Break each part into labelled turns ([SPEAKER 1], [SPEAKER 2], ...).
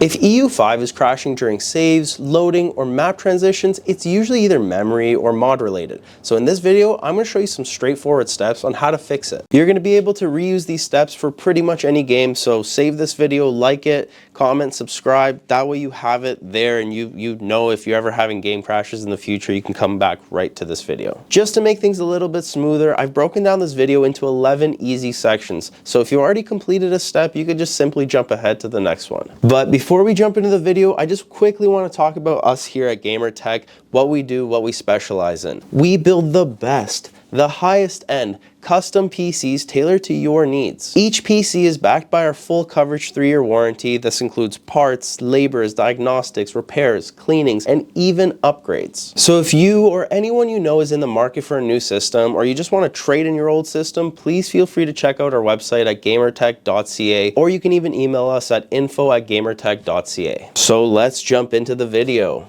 [SPEAKER 1] If EU5 is crashing during saves, loading, or map transitions, it's usually either memory or mod related. So in this video, I'm going to show you some straightforward steps on how to fix it. You're going to be able to reuse these steps for pretty much any game, so save this video, like it, comment, subscribe. That way you have it there and you know if you're ever having game crashes in the future, you can come back right to this video. Just to make things a little bit smoother, I've broken down this video into 11 easy sections. So if you already completed a step, you could just simply jump ahead to the next one. But before we jump into the video, I just quickly want to talk about us here at GamerTech, what we do, what we specialize in. We build the best, the highest end, custom PCs tailored to your needs. Each PC is backed by our full coverage 3-year warranty. This includes parts, labors, diagnostics, repairs, cleanings, and even upgrades. So if you or anyone you know is in the market for a new system, or you just want to trade in your old system, please feel free to check out our website at gamertech.ca, or you can even email us at info@gamertech.ca. So let's jump into the video.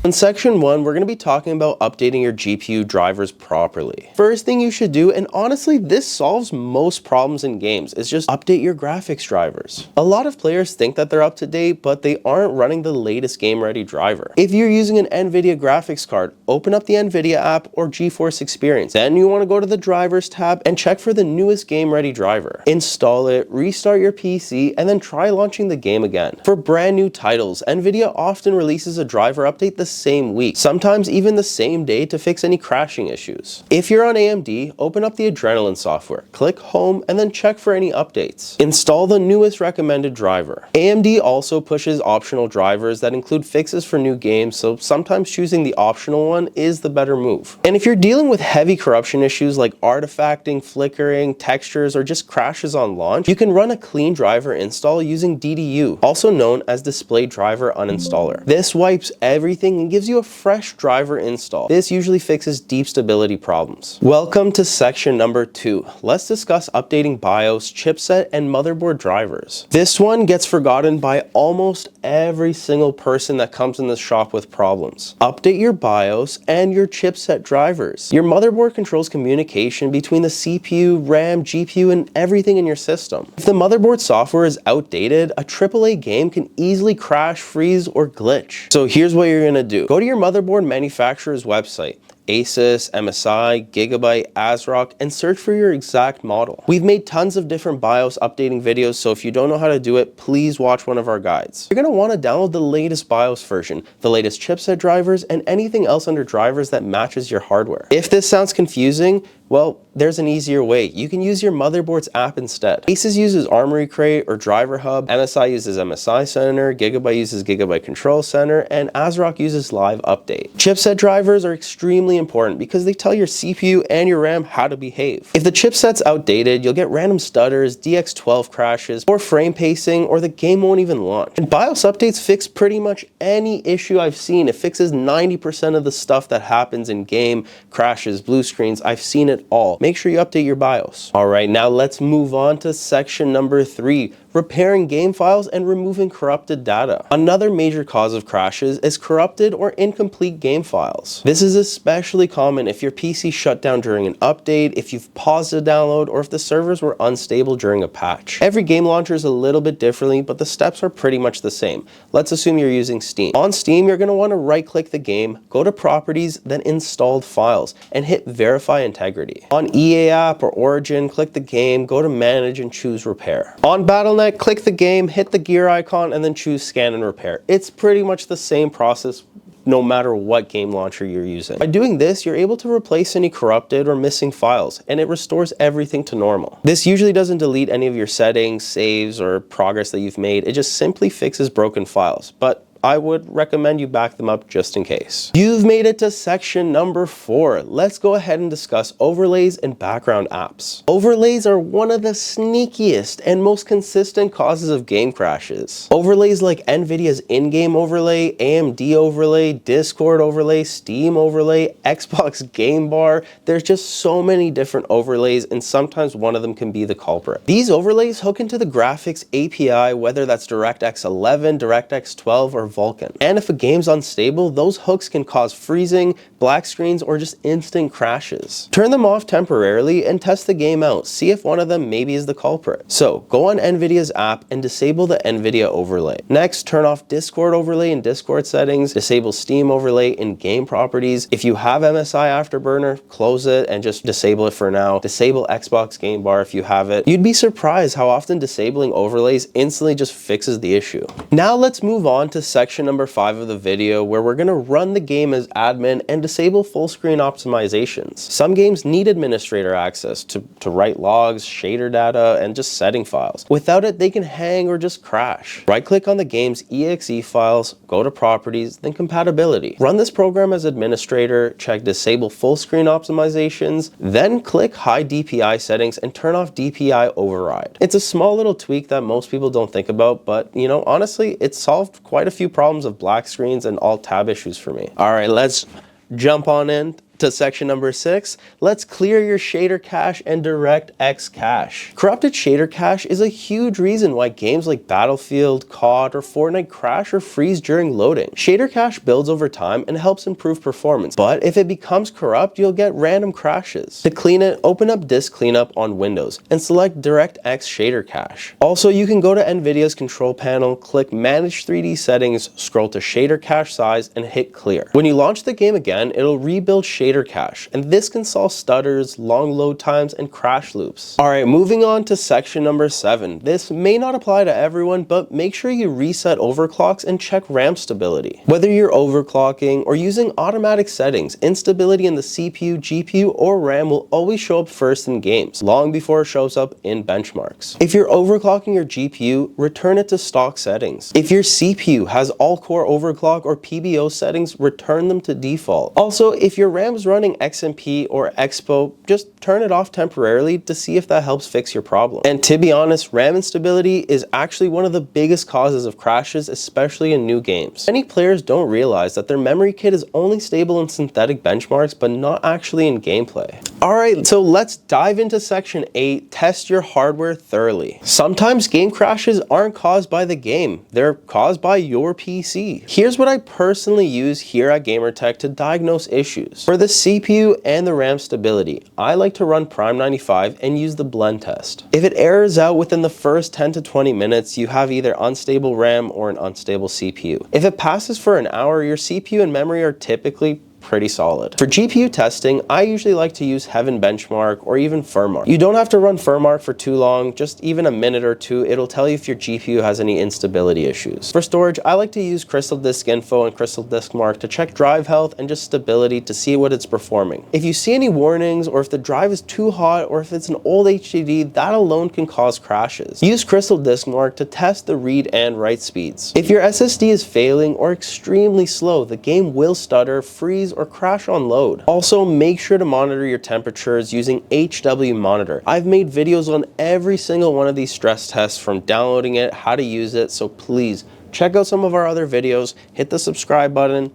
[SPEAKER 1] In section 1, we're going to be talking about updating your GPU drivers properly. First thing you should do, and honestly this solves most problems in games, is just update your graphics drivers. A lot of players think that they're up to date, but they aren't running the latest game ready driver. If you're using an NVIDIA graphics card, open up the NVIDIA app or GeForce Experience. Then you want to go to the drivers tab and check for the newest game ready driver. Install it, restart your PC, and then try launching the game again. For brand new titles, NVIDIA often releases a driver update the same week, sometimes even the same day, to fix any crashing issues. If you're on AMD, open up the Adrenaline software, click Home, and then check for any updates. Install the newest recommended driver. AMD also pushes optional drivers that include fixes for new games, so sometimes choosing the optional one is the better move. And if you're dealing with heavy corruption issues like artifacting, flickering, textures, or just crashes on launch, you can run a clean driver install using DDU, also known as Display Driver Uninstaller. This wipes everything and gives you a fresh driver install. This usually fixes deep stability problems. Welcome to section number 2. Let's discuss updating BIOS, chipset, and motherboard drivers. This one gets forgotten by almost every single person that comes in the shop with problems. Update your BIOS and your chipset drivers. Your motherboard controls communication between the CPU, RAM, GPU, and everything in your system. If the motherboard software is outdated, a AAA game can easily crash, freeze, or glitch. So here's what you're gonna do. Go to your motherboard manufacturer's website, Asus, MSI, Gigabyte, ASRock, and search for your exact model. We've made tons of different BIOS updating videos, so if you don't know how to do it, please watch one of our guides. You're going to want to download the latest BIOS version, the latest chipset drivers, and anything else under drivers that matches your hardware. If this sounds confusing, well, there's an easier way. You can use your motherboard's app instead. Asus uses Armory Crate or Driver Hub, MSI uses MSI Center, Gigabyte uses Gigabyte Control Center, and ASRock uses Live Update. Chipset drivers are extremely important because they tell your CPU and your RAM how to behave. If the chipset's outdated, you'll get random stutters, DX12 crashes, or frame pacing, or the game won't even launch. And BIOS updates fix pretty much any issue I've seen. It fixes 90% of the stuff that happens in game, crashes, blue screens. I've seen it all. Make sure you update your BIOS. All right, now let's move on to section number 3. Repairing game files and removing corrupted data. Another major cause of crashes is corrupted or incomplete game files. This is especially common if your PC shut down during an update, if you've paused a download, or if the servers were unstable during a patch. Every game launcher is a little bit differently, but the steps are pretty much the same. Let's assume you're using Steam. On Steam, you're going to want to right-click the game, go to Properties, then Installed Files, and hit Verify Integrity. On EA app or Origin, click the game, go to Manage, and choose Repair. On Bottlenecks, click the game, hit the gear icon, and then choose Scan and Repair. It's pretty much the same process no matter what game launcher you're using. By doing this, you're able to replace any corrupted or missing files, and it restores everything to normal. This usually doesn't delete any of your settings, saves, or progress that you've made. It just simply fixes broken files, but I would recommend you back them up just in case. You've made it to section number 4. Let's go ahead and discuss overlays and background apps. Overlays are one of the sneakiest and most consistent causes of game crashes. Overlays like NVIDIA's in-game overlay, AMD overlay, Discord overlay, Steam overlay, Xbox Game Bar. There's just so many different overlays, and sometimes one of them can be the culprit. These overlays hook into the graphics API, whether that's DirectX 11, DirectX 12, or Vulkan. And if a game's unstable, those hooks can cause freezing, black screens, or just instant crashes. Turn them off temporarily and test the game out. See if one of them maybe is the culprit. So go on NVIDIA's app and disable the NVIDIA overlay. Next, turn off Discord overlay in Discord settings, disable Steam overlay in game properties. If you have MSI Afterburner, close it and just disable it for now. Disable Xbox Game Bar if you have it. You'd be surprised how often disabling overlays instantly just fixes the issue. Now let's move on to section number 5 of the video, where we're gonna run the game as admin and disable full screen optimizations. Some games need administrator access to write logs, shader data, and just setting files. Without it, they can hang or just crash. Right click on the game's exe files, go to properties, then compatibility. Run this program as administrator, check disable full screen optimizations, then click hide DPI settings and turn off DPI override. It's a small little tweak that most people don't think about, but you know, honestly, it solved quite a few problems of black screens and alt tab issues for me. All right, let's jump on in to section number 6, let's clear your shader cache and DirectX cache. Corrupted shader cache is a huge reason why games like Battlefield, COD, or Fortnite crash or freeze during loading. Shader cache builds over time and helps improve performance, but if it becomes corrupt, you'll get random crashes. To clean it, open up Disk Cleanup on Windows and select DirectX shader cache. Also, you can go to NVIDIA's control panel, click Manage 3D Settings, scroll to shader cache size, and hit clear. When you launch the game again, it'll rebuild shader cache, and this can solve stutters, long load times, and crash loops. Alright, moving on to section number 7. This may not apply to everyone, but make sure you reset overclocks and check RAM stability. Whether you're overclocking or using automatic settings, instability in the CPU, GPU, or RAM will always show up first in games, long before it shows up in benchmarks. If you're overclocking your GPU, return it to stock settings. If your CPU has all-core overclock or PBO settings, return them to default. Also, if your RAM is running XMP or Expo, just turn it off temporarily to see if that helps fix your problem. And to be honest, RAM instability is actually one of the biggest causes of crashes, especially in new games. Many players don't realize that their memory kit is only stable in synthetic benchmarks, but not actually in gameplay. Alright, so let's dive into section 8, test your hardware thoroughly. Sometimes game crashes aren't caused by the game, they're caused by your PC. Here's what I personally use here at GamerTech to diagnose issues. For the CPU and the RAM stability, I like to run Prime 95 and use the blend test. If it errors out within the first 10 to 20 minutes, you have either unstable RAM or an unstable CPU. If it passes for an hour, your CPU and memory are typically pretty solid. For GPU testing, I usually like to use Heaven Benchmark or even Firmark. You don't have to run Firmark for too long, just even a minute or two, it'll tell you if your GPU has any instability issues. For storage, I like to use Crystal Disk Info and Crystal Disk Mark to check drive health and just stability to see what it's performing. If you see any warnings or if the drive is too hot or if it's an old HDD, that alone can cause crashes. Use Crystal Disk Mark to test the read and write speeds. If your SSD is failing or extremely slow, the game will stutter, freeze, or crash on load. Also, make sure to monitor your temperatures using HW Monitor. I've made videos on every single one of these stress tests, from downloading it, how to use it, so please check out some of our other videos, hit the subscribe button,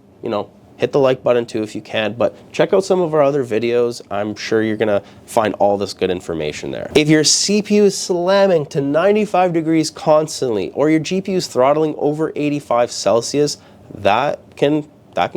[SPEAKER 1] hit the like button too if you can, but check out some of our other videos. I'm sure you're gonna find all this good information there. If your CPU is slamming to 95 degrees constantly, or your GPU is throttling over 85 Celsius, that can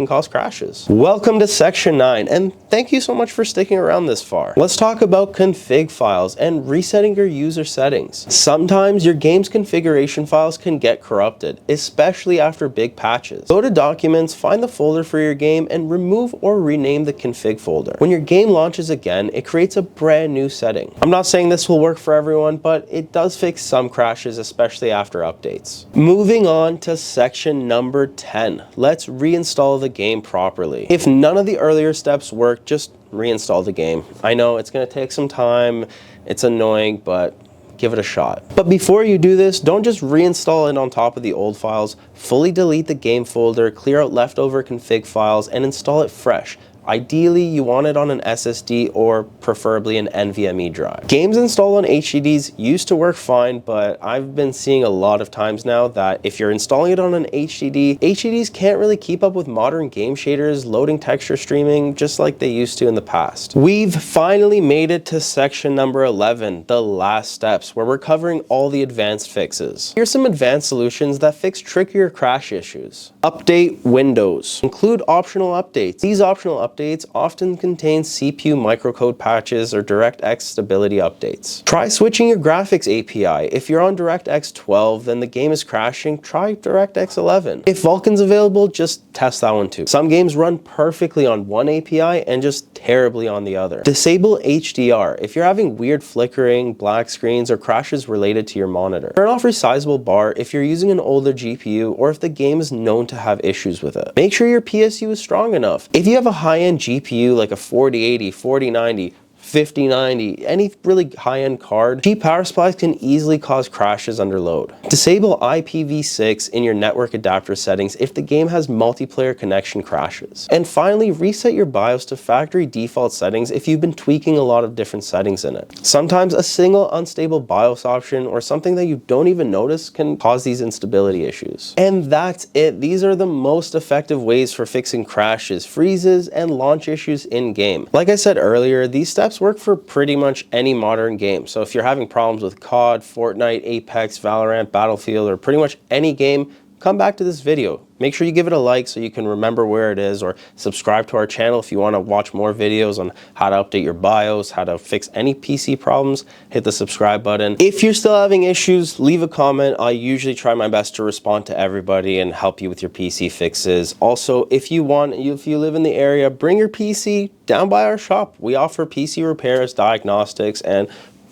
[SPEAKER 1] cause crashes. Welcome to section 9, and thank you so much for sticking around this far. Let's talk about config files and resetting your user settings. Sometimes your game's configuration files can get corrupted, especially after big patches. Go to Documents, find the folder for your game, and remove or rename the config folder. When your game launches again, it creates a brand new setting. I'm not saying this will work for everyone, but it does fix some crashes, especially after updates. Moving on to section number 10. Let's reinstall the game properly. If none of the earlier steps work, just reinstall the game. I know it's going to take some time, it's annoying, but give it a shot. But before you do this, don't just reinstall it on top of the old files. Fully delete the game folder, clear out leftover config files, and install it fresh. Ideally, you want it on an SSD or preferably an NVMe drive. Games installed on HDDs used to work fine, but I've been seeing a lot of times now that if you're installing it on an HDD, HDDs can't really keep up with modern game shaders, loading texture streaming, just like they used to in the past. We've finally made it to section number 11, the last steps, where we're covering all the advanced fixes. Here's some advanced solutions that fix trickier crash issues. Update Windows. Include optional updates. These optional updates often contain CPU microcode patches or DirectX stability updates. Try switching your graphics API. If you're on DirectX 12, then the game is crashing, try DirectX 11. If Vulkan's available, just test that one too. Some games run perfectly on one API and just terribly on the other. Disable HDR. If you're having weird flickering, black screens, or crashes related to your monitor. Turn off resizable bar if you're using an older GPU or if the game is known to have issues with it. Make sure your PSU is strong enough. If you have a high-end GPU like a 4080, 4090, 5090, any really high-end card, cheap power supplies can easily cause crashes under load. Disable IPv6 in your network adapter settings if the game has multiplayer connection crashes. And finally, reset your BIOS to factory default settings if you've been tweaking a lot of different settings in it. Sometimes a single unstable BIOS option or something that you don't even notice can cause these instability issues. And that's it. These are the most effective ways for fixing crashes, freezes, and launch issues in-game. Like I said earlier, these steps work for pretty much any modern game. So if you're having problems with COD, Fortnite, Apex, Valorant, Battlefield, or pretty much any game, come back to this video. Make sure you give it a like so you can remember where it is, or subscribe to our channel if you want to watch more videos on how to update your BIOS, how to fix any PC problems. Hit the subscribe button. If you're still having issues, leave a comment. I usually try my best to respond to everybody and help you with your PC fixes. Also, if you live in the area, bring your PC down by our shop. We offer PC repairs, diagnostics, and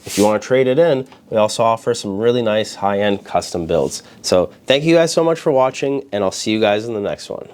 [SPEAKER 1] if you want to trade it in, we also offer some really nice high-end custom builds. So thank you guys so much for watching, and I'll see you guys in the next one.